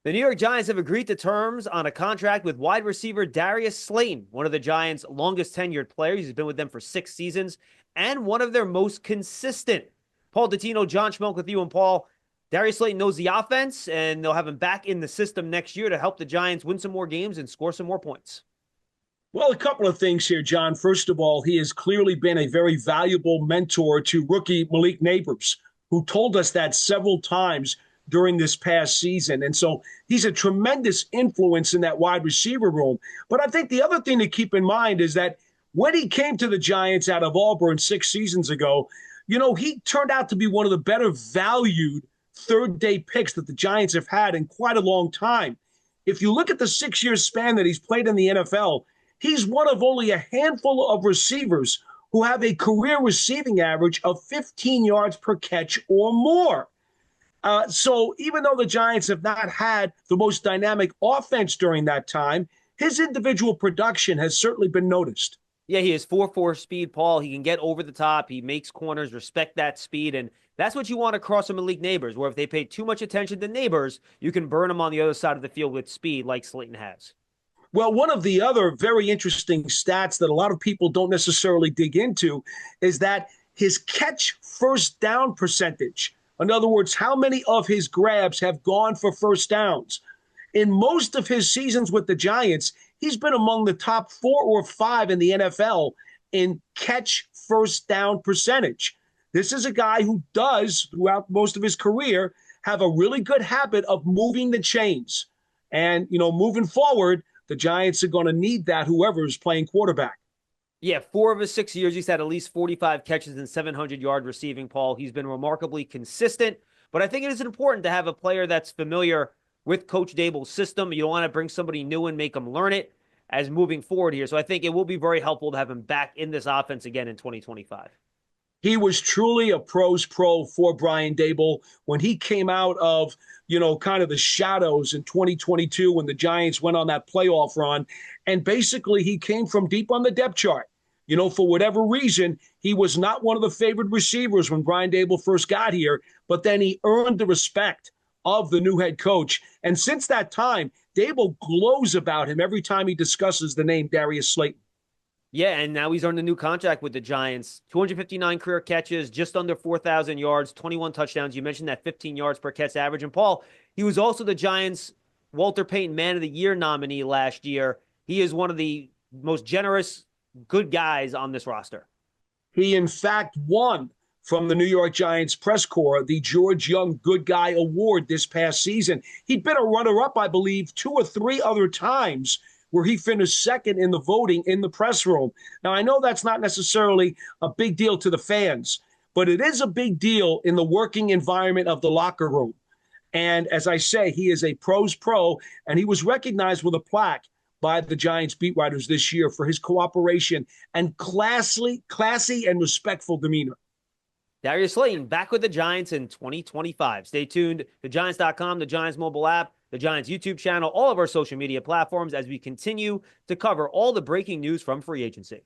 The New York Giants have agreed to terms on a contract with wide receiver Darius Slayton, one of the Giants' longest tenured players. He's been with them for 6 seasons and one of their most consistent. Paul Dottino, John Schmeelk with you and Paul. Darius Slayton knows the offense, and they'll have him back in the system next year to help the Giants win some more games and score some more points. Well, a couple of things here, John. First of all, he has clearly been a very valuable mentor to rookie Malik Neighbors, who told us that several times during this past season. And so he's a tremendous influence in that wide receiver room. But I think the other thing to keep in mind is that when he came to the Giants out of Auburn 6 seasons ago, he turned out to be one of the better valued third day picks that the Giants have had in quite a long time. If you look at the 6 year span that he's played in the NFL, he's one of only a handful of receivers who have a career receiving average of 15 yards per catch or more. So even though the Giants have not had the most dynamic offense during that time, his individual production has certainly been noticed. Yeah, he has 4.4 speed, Paul. He can get over the top. He makes corners respect that speed. And that's what you want across from elite Neighbors, where if they pay too much attention to Neighbors, you can burn them on the other side of the field with speed like Slayton has. Well, one of the other very interesting stats that a lot of people don't necessarily dig into is that his catch first down percentage. In other words, how many of his grabs have gone for first downs? In most of his seasons with the Giants, he's been among the top 4 or 5 in the NFL in catch first down percentage. This is a guy who does, throughout most of his career, have a really good habit of moving the chains. And, moving forward, the Giants are going to need that, whoever is playing quarterback. Yeah, 4 of his 6 years, he's had at least 45 catches and 700-yard receiving, Paul. He's been remarkably consistent, but I think it is important to have a player that's familiar with Coach Dable's system. You don't want to bring somebody new and make them learn it as moving forward here. So I think it will be very helpful to have him back in this offense again in 2025. He was truly a pro's pro for Brian Dable when he came out of, kind of the shadows in 2022 when the Giants went on that playoff run. And basically, he came from deep on the depth chart. For whatever reason, he was not one of the favored receivers when Brian Dable first got here, but then he earned the respect of the new head coach. And since that time, Dable glows about him every time he discusses the name Darius Slayton. Yeah, and now he's earned a new contract with the Giants. 259 career catches, just under 4,000 yards, 21 touchdowns. You mentioned that 15 yards per catch average. And Paul, he was also the Giants' Walter Payton Man of the Year nominee last year. He is one of the most generous, good guys on this roster. He, in fact, won from the New York Giants press corps the George Young Good Guy Award this past season. He'd been a runner-up, I believe, 2 or 3 other times where he finished second in the voting in the press room. Now, I know that's not necessarily a big deal to the fans, but it is a big deal in the working environment of the locker room. And as I say, he is a pro's pro, and he was recognized with a plaque by the Giants beat writers this year for his cooperation and classy and respectful demeanor. Darius Slayton back with the Giants in 2025. Stay tuned. TheGiants.com, the Giants mobile app, the Giants YouTube channel, all of our social media platforms as we continue to cover all the breaking news from free agency.